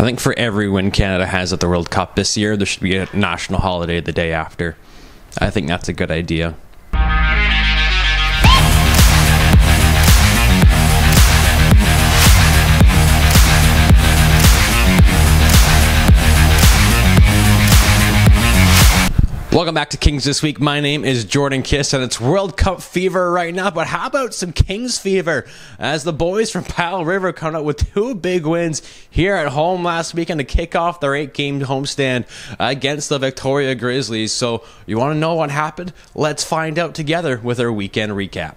I think for every win Canada has at the World Cup this year, there should be a national holiday the day after. I think that's a good idea. Welcome back to Kings This Week. My name is Jordan Kiss, and it's World Cup fever right now. But how about some Kings fever? As the boys from Powell River come out with two big wins here at home last weekend to kick off their 8-game homestand against the Victoria Grizzlies. So you want to know what happened? Let's find out together with our weekend recap.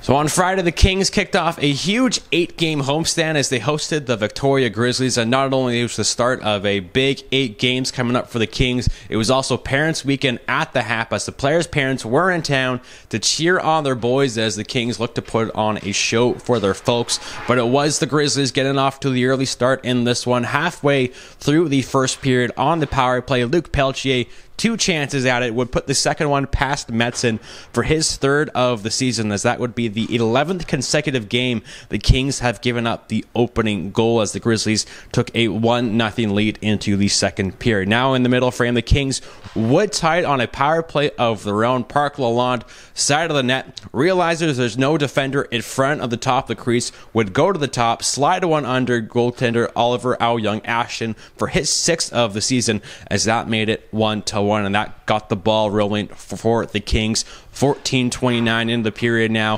So on Friday, the Kings kicked off a huge 8-game homestand as they hosted the Victoria Grizzlies. And not only was the start of a big 8 games coming up for the Kings, it was also Parents' Weekend at the HAP as the players' parents were in town to cheer on their boys as the Kings looked to put on a show for their folks. But it was the Grizzlies getting off to the early start in this one. Halfway through the first period on the power play, Luke Pelletier, 2 chances at it, would put the second one past Metzen for his third of the season, as that would be the 11th consecutive game the Kings have given up the opening goal as the Grizzlies took a 1-0 lead into the second period. Now in the middle frame, the Kings would tie it on a power play of their own. Park Lalonde, side of the net, realizes there's no defender in front of the top of the crease, would go to the top, slide one under goaltender Oliver Aoyoung-Ashton for his 6th of the season, as that made it 1-1. And that got the ball rolling for the Kings. 14:29 into the period now.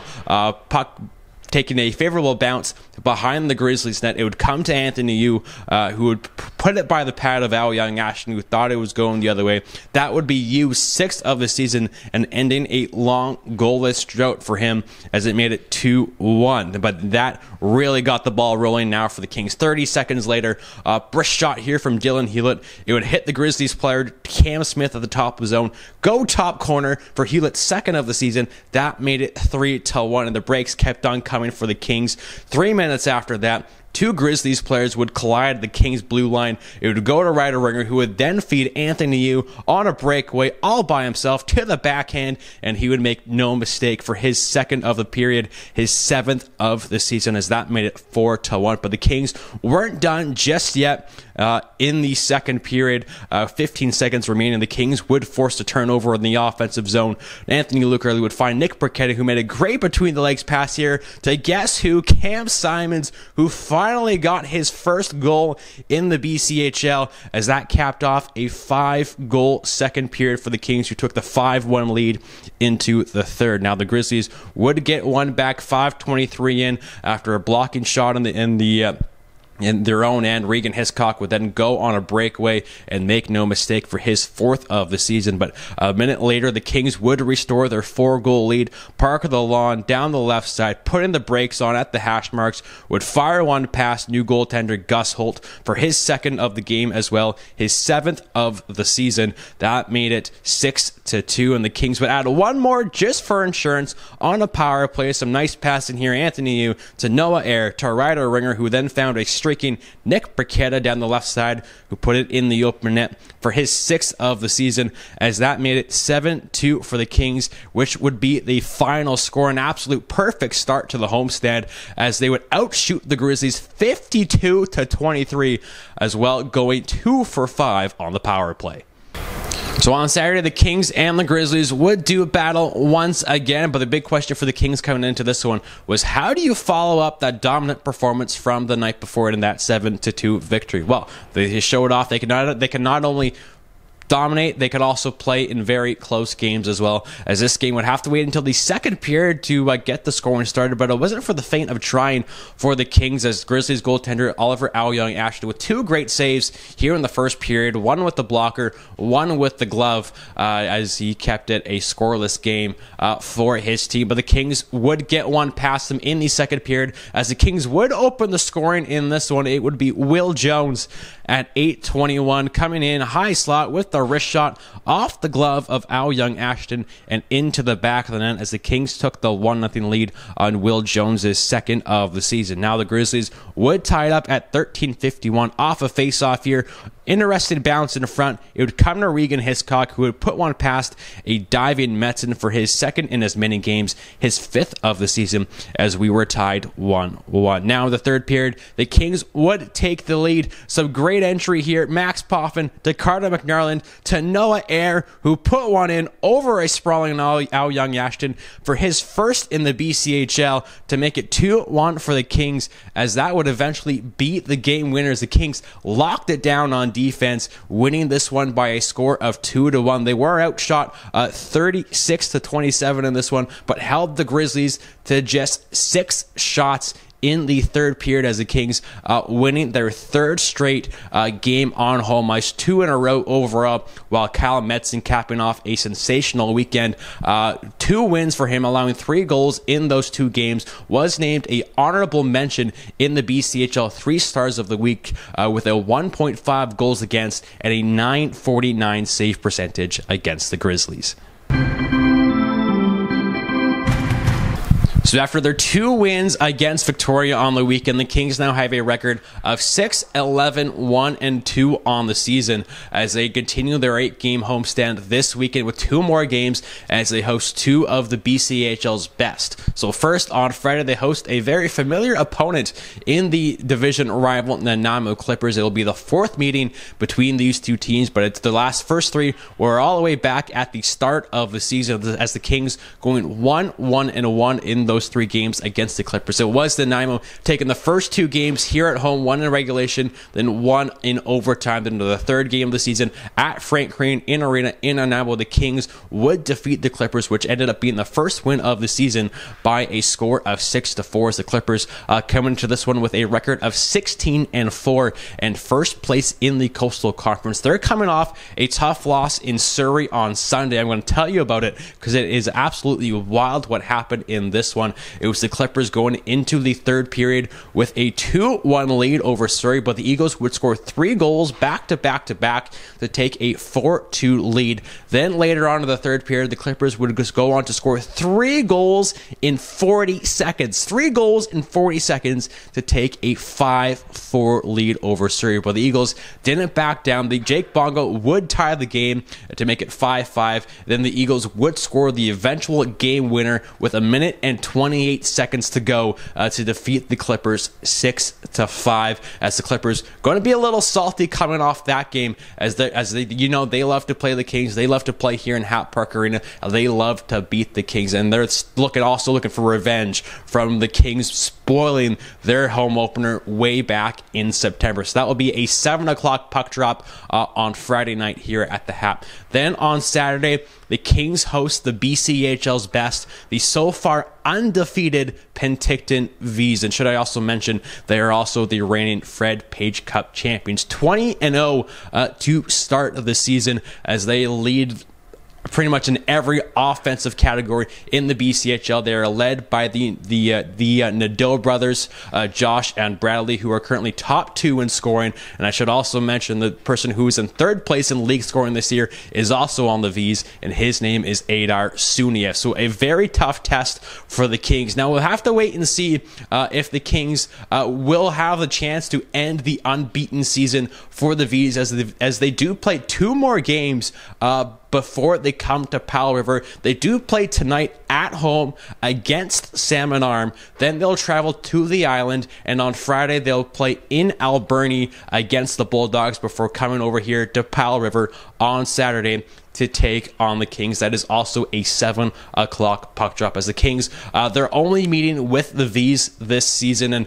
Puck taking a favorable bounce behind the Grizzlies net. It would come to Anthony Yu, who would put it by the pad of Aoyoung-Ashton, who thought it was going the other way. That would be Yu's 6th of the season and ending a long goalless drought for him as it made it 2-1. But that really got the ball rolling now for the Kings. 30 seconds later, brisk shot here from Dylan Hewlett. It would hit the Grizzlies player Cam Smith at the top of the zone. Go top corner for Hewlett's 2nd of the season. That made it 3-1, and the breaks kept on coming for the Kings. 3 minutes after that, 2 Grizzlies players would collide the Kings' blue line. It would go to Ryder Ringer, who would then feed Anthony Yu on a breakaway all by himself to the backhand, and he would make no mistake for his 2nd of the period, his 7th of the season, as that made it 4-1. But the Kings weren't done just yet. In the second period, 15 seconds remaining, the Kings would force a turnover in the offensive zone. Anthony Lucarelli would find Nick Bricketta, who made a great between-the-legs pass here to guess who? Cam Simons, who finally got his first goal in the BCHL, as that capped off a 5-goal second period for the Kings, who took the 5-1 lead into the third. Now the Grizzlies would get one back, 5:23 in, after a blocking shot in their own end. Regan Hiscock would then go on a breakaway and make no mistake for his 4th of the season. But a minute later, the Kings would restore their 4-goal lead. Parker the lawn down the left side, putting the brakes on at the hash marks, would fire one past new goaltender Gus Holt for his 2nd of the game as well, his 7th of the season. That made it 6-2, and the Kings would add one more just for insurance on a power play. Some nice passing here, Anthony Yu to Noah Ayer to Ryder Ringer, who then found a streaking Nick Bricketta down the left side, who put it in the open net for his 6th of the season, as that made it 7-2 for the Kings, which would be the final score. An absolute perfect start to the homestand, as they would outshoot the Grizzlies 52-23 as well, going 2 for 5 on the power play. So on Saturday, the Kings and the Grizzlies would do battle once again, but the big question for the Kings coming into this one was, how do you follow up that dominant performance from the night before in that 7-2 victory? Well, they showed off. They can not only dominate, they could also play in very close games as well, as this game would have to wait until the second period to get the scoring started. But it wasn't for the faint of trying for the Kings, as Grizzlies goaltender Oliver Aoyoung-Ashton with 2 great saves here in the first period, one with the blocker, one with the glove, as he kept it a scoreless game for his team. But the Kings would get one past them in the second period, as the Kings would open the scoring in this one. It would be Will Jones at 8:21 coming in high slot with the the wrist shot off the glove of Al Young Ashton and into the back of the net as the Kings took the 1-0 lead on Will Jones' second of the season. Now the Grizzlies would tie it up at 13:51 off a face-off here. Interesting bounce in front. It would come to Regan Hiscock, who would put one past a diving Metzen for his second in as many games, his 5th of the season, as we were tied 1-1. Now in the third period, the Kings would take the lead. Some great entry here. Max Poffin to Carter McNarland to Noah Ayer, who put one in over a sprawling Al Young Ashton for his first in the BCHL to make it 2-1 for the Kings, as that would eventually beat the game winners. The Kings locked it down on defense, winning this one by a score of 2-1. They were outshot 36-27 in this one, but held the Grizzlies to just 6 shots in the third period, as the Kings winning their 3rd straight game on home ice, 2 in a row overall, while Kyle Metzen capping off a sensational weekend. 2 wins for him, allowing 3 goals in those 2 games. Was named a honorable mention in the BCHL 3 Stars of the Week with a 1.5 goals against and a .949 save percentage against the Grizzlies. So after their 2 wins against Victoria on the weekend, the Kings now have a record of 6-11-1-2 on the season as they continue their 8-game homestand this weekend with 2 more games as they host 2 of the BCHL's best. So first, on Friday, they host a very familiar opponent in the division rival Nanaimo Clippers. It will be the 4th meeting between these 2 teams, but it's the first 3 were all the way back at the start of the season as the Kings going 1-1-1 in those 3 games against the Clippers. It was Nanaimo taking the first 2 games here at home, 1 in regulation, then 1 in overtime. Then the 3rd game of the season at Frank Crane in Arena in Nanaimo, the Kings would defeat the Clippers, which ended up being the first win of the season by a score of 6-4. As the Clippers come into this one with a record of 16-4 and first place in the Coastal Conference. They're coming off a tough loss in Surrey on Sunday. I'm going to tell you about it because it is absolutely wild what happened in this one. It was the Clippers going into the 3rd period with a 2-1 lead over Surrey, but the Eagles would score 3 goals back to back to take a 4-2 lead. Then later on in the 3rd period, the Clippers would just go on to score 3 goals in 40 seconds. 3 goals in 40 seconds to take a 5-4 lead over Surrey. But the Eagles didn't back down. The Jake Bongo would tie the game to make it 5-5. Then the Eagles would score the eventual game winner with 1 minute and 28 seconds to go to defeat the Clippers 6-5. As the Clippers going to be a little salty coming off that game, as they they love to play the Kings. They love to play here in Hatt Park Arena. They love to beat the Kings, and they're also looking for revenge from the Kings spoiling their home opener way back in September. So that will be a 7 o'clock puck drop on Friday night here at the Hatt. Then on Saturday, the Kings host the BCHL's best, the so far undefeated Penticton Vs. And should I also mention, they are also the reigning Fred Page Cup champions, 20-0 to start the season as they lead pretty much in every offensive category in the BCHL. They are led by the Nadeau brothers, Josh and Bradley, who are currently top 2 in scoring. And I should also mention the person who is in 3rd place in league scoring this year is also on the Vs, and his name is Adar Sunia. So a very tough test for the Kings. Now we'll have to wait and see if the Kings will have a chance to end the unbeaten season for the Vs, as they do play 2 more games before they come to Powell River. They do play tonight at home against Salmon Arm. Then they'll travel to the island, and on Friday they'll play in Alberni against the Bulldogs before coming over here to Powell River on Saturday to take on the Kings. That is also a 7 o'clock puck drop, as the Kings, they're only meeting with the Vs this season, and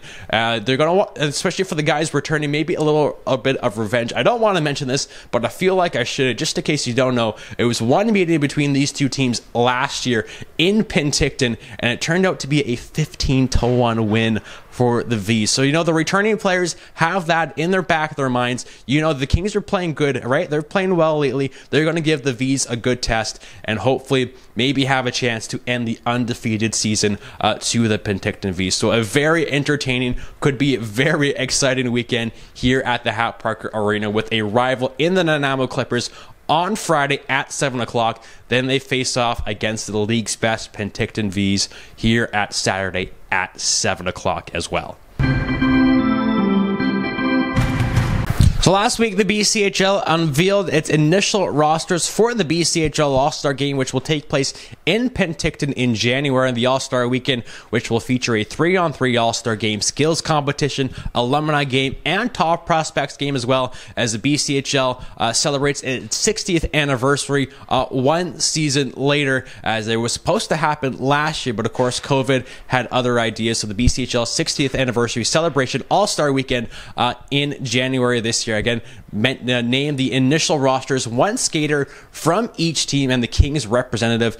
they're going to, especially for the guys returning, maybe a bit of revenge. I don't want to mention this, but I feel like I should, just in case you don't know. It was one meeting between these 2 teams last year in Penticton, and it turned out to be a 15-1 win for the Vs. So, the returning players have that in their back of their minds. The Kings are playing good, right? They're playing well lately. They're going to give the Vs a good test and hopefully maybe have a chance to end the undefeated season to the Penticton Vs. So a very entertaining, could be a very exciting weekend here at the Hatt Park Arena with a rival in the Nanaimo Clippers on Friday at 7 o'clock. Then they face off against the league's best Penticton Vs here at Saturday at 7 o'clock as well. So last week, the BCHL unveiled its initial rosters for the BCHL All-Star Game, which will take place in Penticton in January, and the All-Star Weekend, which will feature a 3-on-3 All-Star Game, skills competition, alumni game, and top prospects game, as well as the BCHL celebrates its 60th anniversary one season later, as it was supposed to happen last year, but of course COVID had other ideas. So the BCHL 60th anniversary celebration All-Star Weekend in January this year. Again, named the initial rosters, one skater from each team, and the Kings representative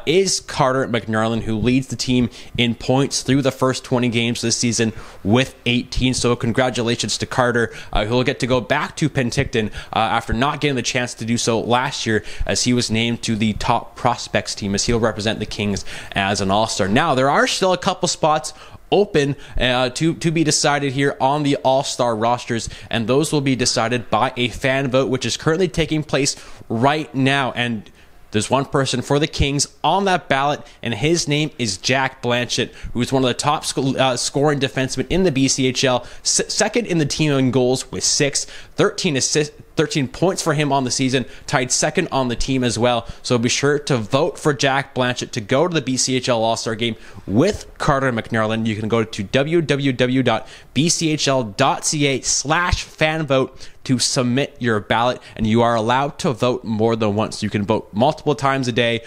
is Carter McNarland, who leads the team in points through the first 20 games this season with 18. So congratulations to Carter, who will get to go back to Penticton after not getting the chance to do so last year, as he was named to the top prospects team, as he'll represent the Kings as an All-Star. Now, there are still a couple spots open to be decided here on the All-Star rosters, and those will be decided by a fan vote, which is currently taking place right now. And there's one person for the Kings on that ballot, and his name is Jack Blanchett, who's one of the top scoring defensemen in the BCHL, second in the team in goals with 6, 13 assists, 13 points for him on the season, tied second on the team as well. So be sure to vote for Jack Blanchett to go to the BCHL All-Star Game with Carter McNarland. You can go to www.bchl.ca/fanvote to submit your ballot, and you are allowed to vote more than once. You can vote multiple times a day,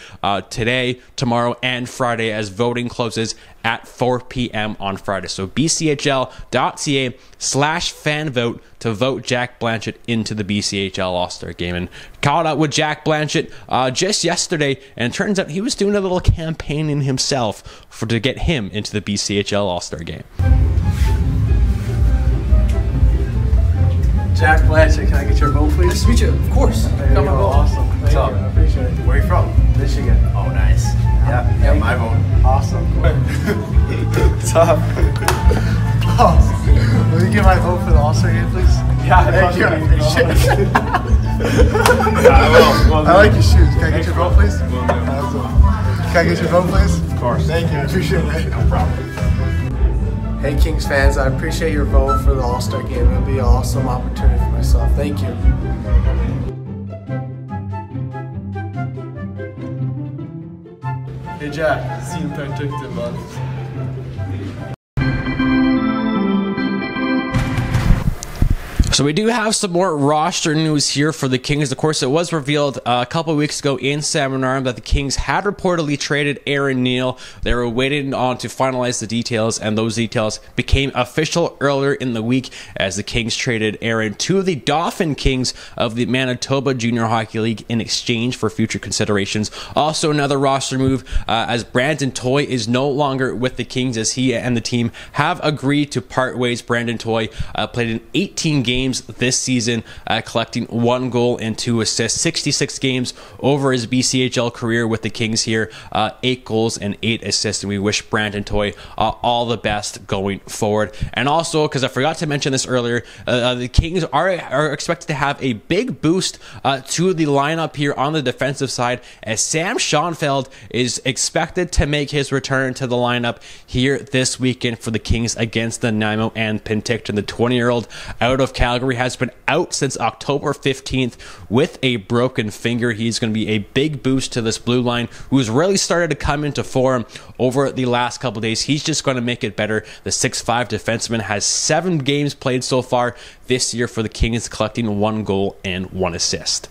today, tomorrow, and Friday, as voting closes at 4 p.m. on Friday. So bchl.ca/fanvote to vote Jack Blanchett into the BCHL All-Star Game. And caught up with Jack Blanchett just yesterday, and it turns out he was doing a little campaigning himself to get him into the BCHL All-Star Game. Jack Blanchett, can I get your vote, please? Nice to meet you. Of course. Come on, awesome. Thank you. I appreciate it. Where are you from? Michigan. Oh, nice. Yeah, my vote. Awesome. What's up? Oh, will you get my vote for the All-Star Game, please? Yeah, thank you. I appreciate it. Yeah, I will. I like your shoes. Can I get your vote, please? Awesome. Can I get your vote, please? Of course. Thank you. I appreciate it. No problem. Hey, Kings fans, I appreciate your vote for the All-Star Game. It'll be an awesome opportunity for myself. Thank you. Hey, Jack. See you in Penticton, bud. So we do have some more roster news here for the Kings. Of course, it was revealed a couple of weeks ago in Salmon Arm that the Kings had reportedly traded Aaron Neal. They were waiting on to finalize the details, and those details became official earlier in the week as the Kings traded Aaron to the Dauphin Kings of the Manitoba Junior Hockey League in exchange for future considerations. Also, another roster move as Brandon Toy is no longer with the Kings, as he and the team have agreed to part ways. Brandon Toy played in 18 games this season, collecting 1 goal and 2 assists, 66 games over his BCHL career with the Kings here, 8 goals and 8 assists, and we wish Brandon Toy all the best going forward. And also, because I forgot to mention this earlier, the Kings are expected to have a big boost to the lineup here on the defensive side, as Sam Schoenfeld is expected to make his return to the lineup here this weekend for the Kings against the Nanaimo and Penticton. The 20-year-old out of Calgary has been out since October 15th with a broken finger. He's going to be a big boost to this blue line, who's really started to come into form over the last couple of days. He's just going to make it better. The 6'5" defenseman has 7 games played so far this year for the Kings, collecting 1 goal and 1 assist.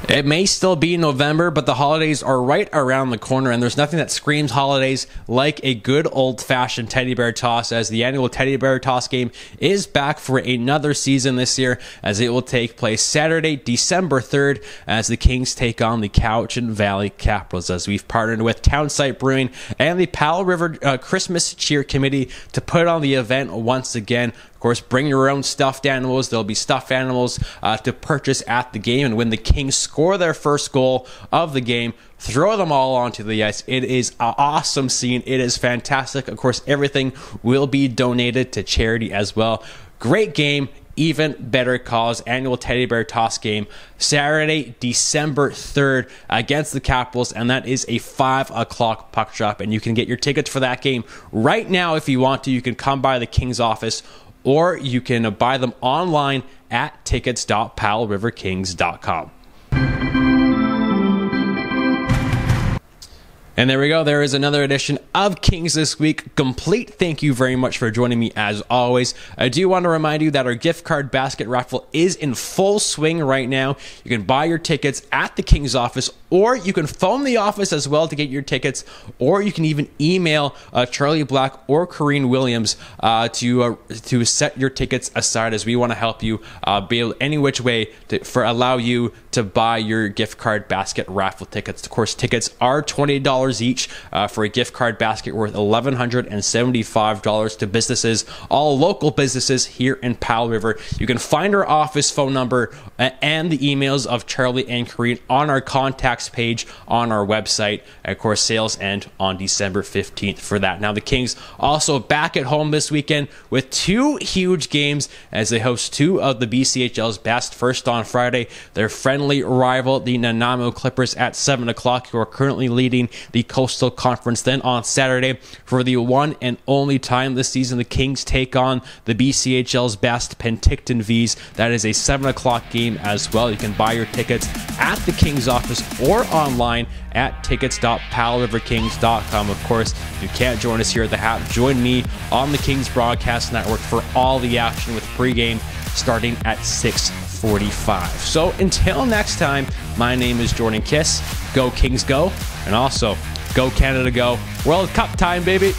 It may still be November, but the holidays are right around the corner, and there's nothing that screams holidays like a good old-fashioned teddy bear toss, as the annual teddy bear toss game is back for another season this year, as it will take place Saturday, December 3rd, as the Kings take on the Cowichan Valley Capitals, as we've partnered with Townsite Brewing and the Powell River Christmas Cheer Committee to put on the event once again. Of course, bring your own stuffed animals. There'll be stuffed animals to purchase at the game. And when the Kings score their first goal of the game, throw them all onto the ice. It is an awesome scene. It is fantastic. Of course, everything will be donated to charity as well. Great game. Even Better Cause annual teddy bear toss game Saturday, December 3rd against the Capitals, and that is a 5 o'clock puck drop, and you can get your tickets for that game right now if you want to. You can come by the Kings office, or you can buy them online at tickets.powellriverkings.com. And there we go. There is another edition of Kings This Week complete. Thank you very much for joining me as always. I do want to remind you that our gift card basket raffle is in full swing right now. You can buy your tickets at the Kings office, or you can phone the office as well to get your tickets, or you can even email Charlie Black or Corrine Williams to set your tickets aside, as we want to help you be able any which way to allow you to buy your gift card basket raffle tickets. Of course, tickets are $20 each for a gift card basket worth $1,175 to businesses, all local businesses here in Powell River. You can find our office phone number and the emails of Charlie and Corrine on our contacts page on our website. Of course, sales end on December 15th for that. Now, the Kings also back at home this weekend with 2 huge games as they host 2 of the BCHL's best. First on Friday, their friendly rival, the Nanaimo Clippers, at 7 o'clock, who are currently leading the Coastal Conference. Then on Saturday, for the one and only time this season, the Kings take on the BCHL's best, Penticton Vs. That is a 7 o'clock game as well. You can buy your tickets at the Kings office or online at tickets.powellriverkings.com. Of course, if you can't join us here at the Hat, join me on the Kings Broadcast Network for all the action with pregame starting at 6:45. So until next time, my name is Jordan Kiss. Go Kings go, and also go Canada go. World Cup time, baby.